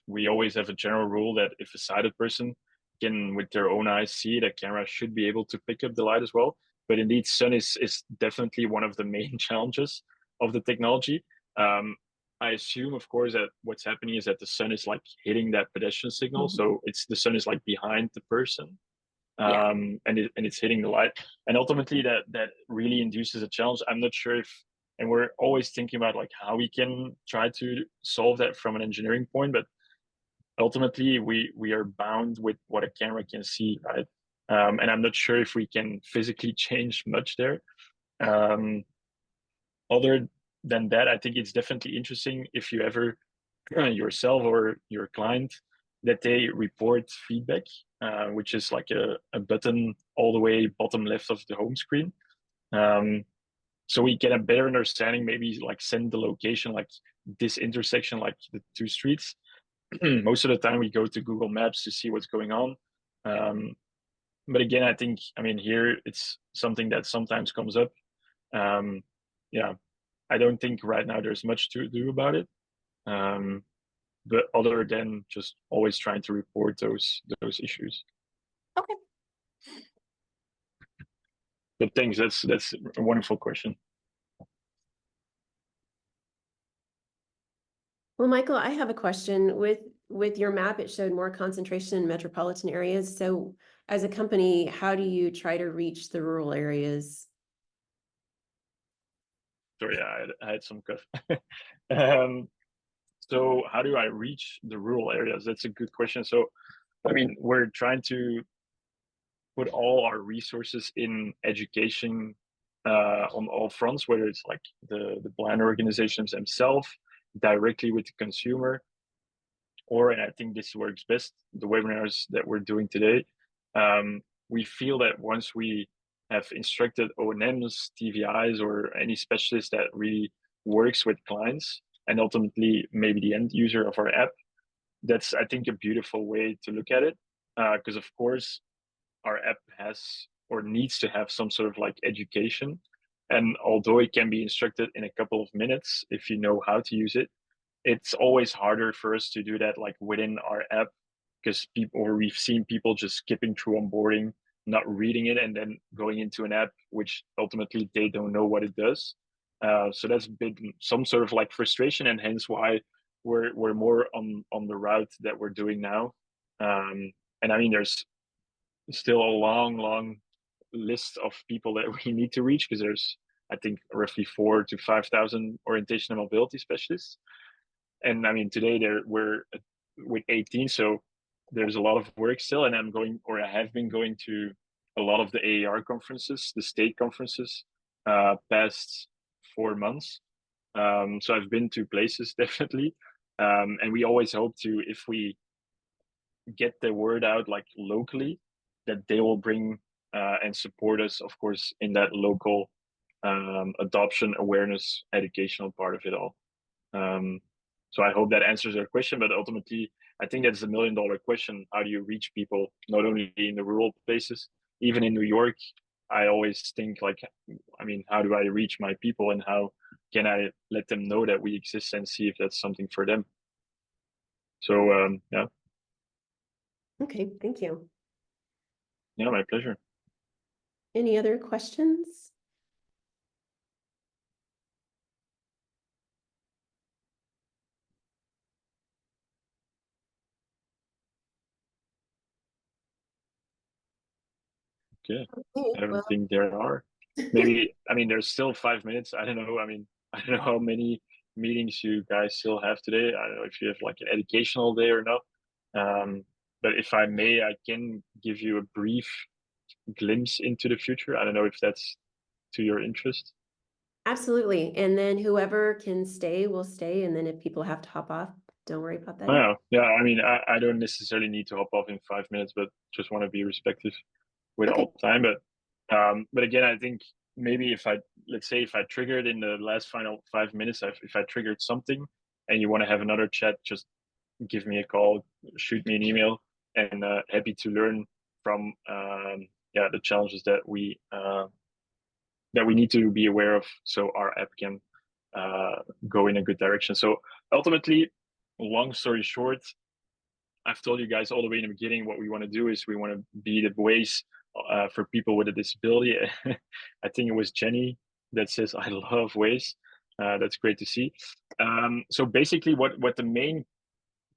we always have a general rule that if a sighted person can with their own eyes see it, a camera should be able to pick up the light as well. But indeed, sun is definitely one of the main challenges of the technology. I assume, of course, that what's happening is that the sun is like hitting that pedestrian signal. So the sun is like behind the person, and it's hitting the light. And ultimately that really induces a challenge. I'm not sure and we're always thinking about like how we can try to solve that from an engineering point, but ultimately we are bound with what a camera can see, right? And I'm not sure if we can physically change much there. Other than that, I think it's definitely interesting if you ever yourself or your client that they report feedback, which is like a button all the way bottom left of the home screen. So we get a better understanding, maybe like send the location, like this intersection, like the two streets. Most of the time we go to Google Maps to see what's going on. But again, I mean, here it's something that sometimes comes up. I don't think right now there's much to do about it. But other than just always trying to report those issues. Okay. But thanks, that's a wonderful question. Well, Michael, I have a question. With your map, it showed more concentration in metropolitan areas. So as a company, how do you try to reach the rural areas? Sorry, I had some cough. So how do I reach the rural areas? That's a good question. So, I mean, we're trying to put all our resources in education on all fronts, whether it's like the blind organizations themselves, directly with the consumer, or, and I think this works best, the webinars that we're doing today. We feel that once we have instructed O&Ms, TVIs, or any specialist that really works with clients, and ultimately maybe the end user of our app, that's, I think, a beautiful way to look at it. Because of course, our app has or needs to have some sort of like education. And although it can be instructed in a couple of minutes, if you know how to use it, it's always harder for us to do that like within our app because we've seen people just skipping through onboarding, not reading it, and then going into an app which ultimately they don't know what it does. So that's been some sort of like frustration, and hence why we're more on the route that we're doing now. And I mean, there's still a long list of people that we need to reach, because there's, I think, roughly 4,000 to 5,000 orientation and mobility specialists. And I mean, today we're with 18, so there's a lot of work still. And I have been going to a lot of the AAR conferences, the state conferences, past 4 months. So I've been to places definitely, and we always hope to, if we get the word out like locally, that they will bring and support us, of course, in that local adoption, awareness, educational part of it all. So I hope that answers your question, but ultimately, I think that's the $1 million question. How do you reach people, not only in the rural places, even in New York? I always think like, I mean, how do I reach my people, and how can I let them know that we exist, and see if that's something for them? So yeah. Okay, thank you. Yeah, my pleasure. Any other questions? Okay. Okay, I don't well, think there are. Maybe, I mean, there's still 5 minutes. I don't know. I mean, I don't know how many meetings you guys still have today. I don't know if you have like an educational day or not. But if I may, I can give you a brief glimpse into the future. I don't know if that's to your interest. absolutely. And then whoever can stay will stay. And then if people have to hop off, don't worry about that. Oh, yeah. I mean, I don't necessarily need to hop off in 5 minutes, but just want to be respectful with Okay. all time. But again, I think maybe let's say if I triggered in the last final 5 minutes, if I triggered something and you want to have another chat, just give me a call, shoot me an email, and happy to learn from the challenges that we need to be aware of, so our app can go in a good direction. So ultimately, long story short, I've told you guys all the way in the beginning, what we want to do is we want to be the voice for people with a disability. I think it was Jenny that says, I love Waze. That's great to see. So basically what the main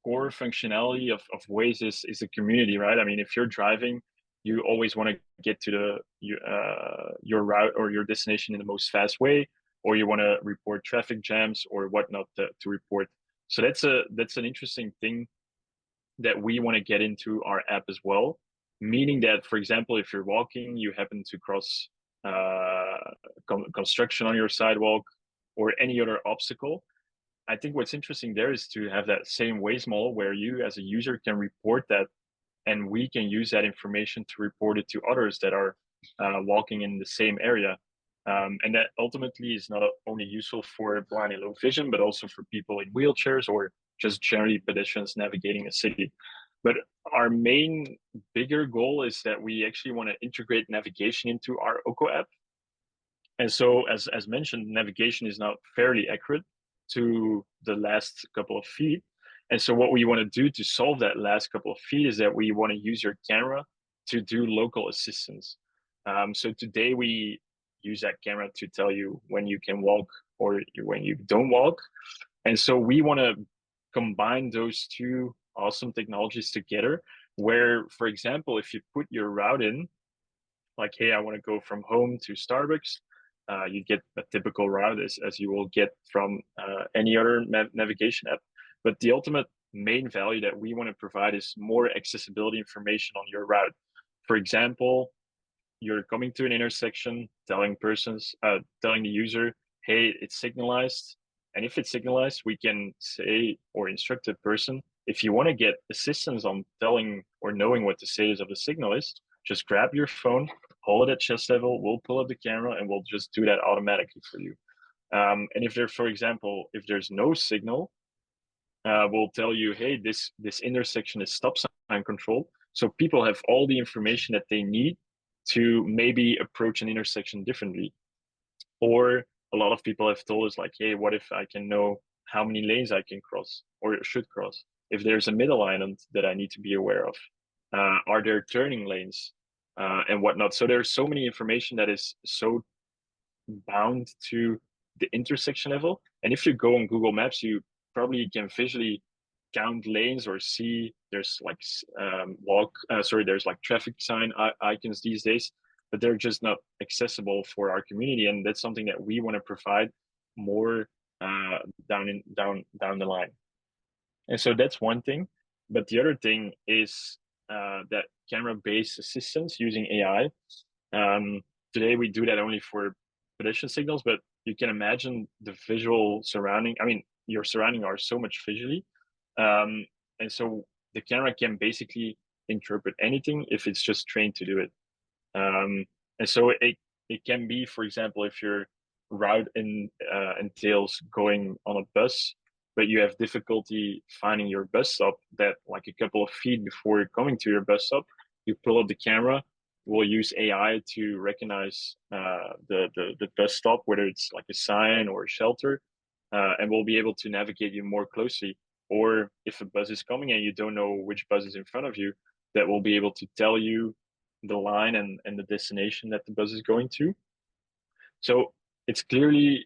core functionality of Waze is the community, right? I mean, if you're driving, you always want to get to your route or your destination in the most fast way, or you want to report traffic jams or whatnot to report. So that's an interesting thing that we want to get into our app as well. Meaning that, for example, if you're walking, you happen to cross construction on your sidewalk or any other obstacle, I think what's interesting there is to have that same Waze model where you as a user can report that, and we can use that information to report it to others that are walking in the same area. And that ultimately is not only useful for blind and low vision, but also for people in wheelchairs or just generally pedestrians navigating a city. But our main bigger goal is that we actually want to integrate navigation into our OKO app. And so, as mentioned, navigation is now fairly accurate to the last couple of feet. And so what we want to do to solve that last couple of feet is that we want to use your camera to do local assistance. So today we use that camera to tell you when you can walk or when you don't walk. And so we want to combine those two awesome technologies together, where, for example, if you put your route in, like, hey, I want to go from home to Starbucks, you get a typical route as you will get from any other navigation app. But the ultimate main value that we want to provide is more accessibility information on your route. For example, you're coming to an intersection, telling the user, hey, it's signalized. And if it's signalized, we can say or instruct the person, if you want to get assistance on telling or knowing what the status of the signal is, just grab your phone, hold it at chest level, we'll pull up the camera, and we'll just do that automatically for you. And if there, for example, if there's no signal, we'll tell you, hey, this intersection is stop sign controlled. So people have all the information that they need to maybe approach an intersection differently. Or a lot of people have told us like, hey, what if I can know how many lanes I can cross or should cross? if there's a middle island that I need to be aware of, are there turning lanes, and whatnot. So there's so many information that is so bound to the intersection level. And if you go on Google Maps, you probably can visually count lanes or see there's like there's like traffic sign icons these days, but they're just not accessible for our community. And that's something that we want to provide more down the line. And so that's one thing. But the other thing is that camera-based assistance using AI. Today we do that only for pedestrian signals, but you can imagine the visual surrounding. I mean, your surrounding are so much visually. And so the camera can basically interpret anything if it's just trained to do it. And so it can be, for example, if your route entails going on a bus, but you have difficulty finding your bus stop, that like a couple of feet before you're coming to your bus stop, you pull up the camera. We'll use AI to recognize the bus stop, whether it's like a sign or a shelter, and we'll be able to navigate you more closely. Or if a bus is coming and you don't know which bus is in front of you, that will be able to tell you the line and the destination that the bus is going to. So it's clear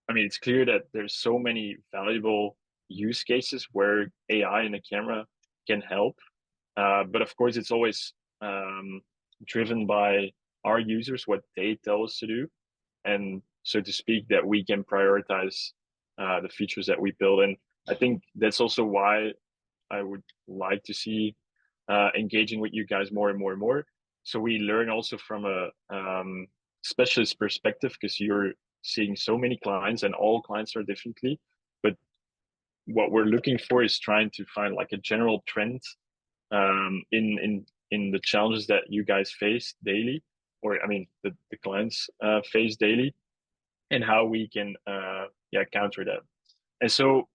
that there's so many valuable use cases where AI and the camera can help. But of course, it's always driven by our users, what they tell us to do. And so to speak, that we can prioritize the features that we build. And I think that's also why I would like to see engaging with you guys more and more and more. So we learn also from a specialist perspective, because you're seeing so many clients and all clients are differently. But what we're looking for is trying to find like a general trend in the challenges that you guys face daily, or I mean the clients face daily, and how we can counter that. And so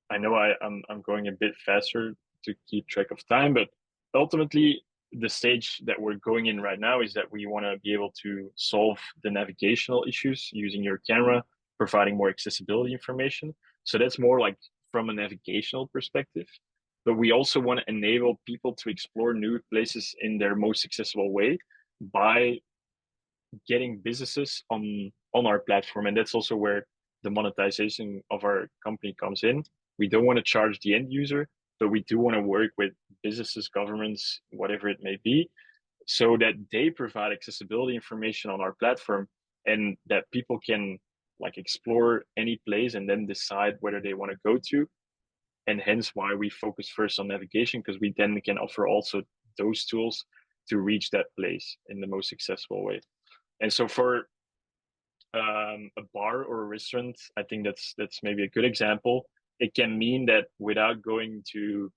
I know I'm going a bit faster to keep track of time, but ultimately the stage that we're going in right now is that we want to be able to solve the navigational issues using your camera, providing more accessibility information. So that's more like from a navigational perspective. But we also want to enable people to explore new places in their most accessible way by getting businesses on our platform. And that's also where the monetization of our company comes in. We don't want to charge the end user, but we do want to work with businesses, governments, whatever it may be, so that they provide accessibility information on our platform, and that people can like explore any place and then decide whether they want to go to. And hence why we focus first on navigation, because we then can offer also those tools to reach that place in the most accessible way. And so for a bar or a restaurant, I think that's maybe a good example. It can mean that without going to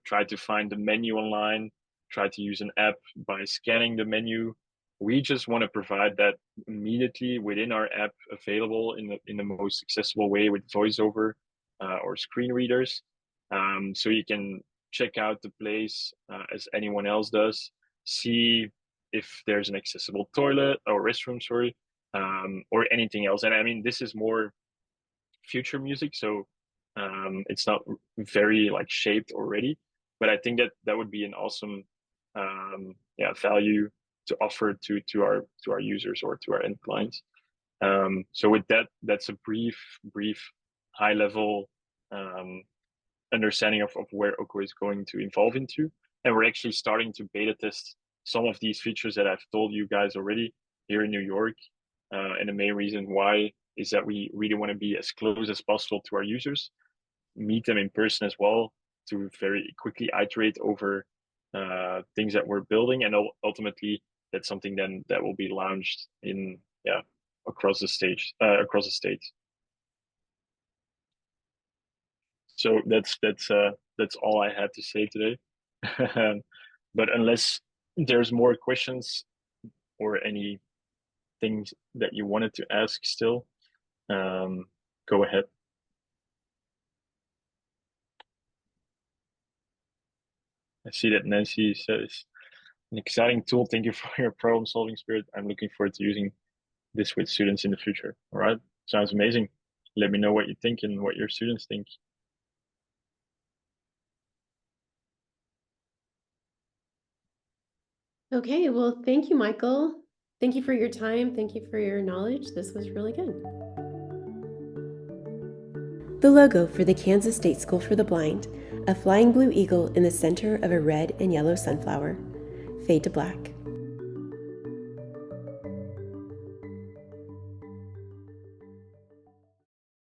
try to find the menu online, try to use an app by scanning the menu, we just want to provide that immediately within our app, available in the most accessible way with voiceover or screen readers. So you can check out the place as anyone else does, see if there's an accessible toilet or restroom, or anything else. And I mean, this is more future music, so it's not very like shaped already, but I think that would be an awesome value to offer to our users or to our end clients. So with that, that's a brief high level understanding of where OKO is going to evolve into. And we're actually starting to beta test some of these features that I've told you guys already here in New York. And the main reason why is that we really want to be as close as possible to our users, meet them in person as well, to very quickly iterate over things that we're building. And ultimately, that's something then that will be launched in across the states. So that's all I had to say today. But unless there's more questions or any things that you wanted to ask still, go ahead. I see that Nancy says, an exciting tool. Thank you for your problem solving spirit. I'm looking forward to using this with students in the future. All right. Sounds amazing. Let me know what you think and what your students think. Okay, well, thank you, Michael. Thank you for your time. Thank you for your knowledge. This was really good. The logo for the Kansas State School for the Blind, a flying blue eagle in the center of a red and yellow sunflower. Fade to black.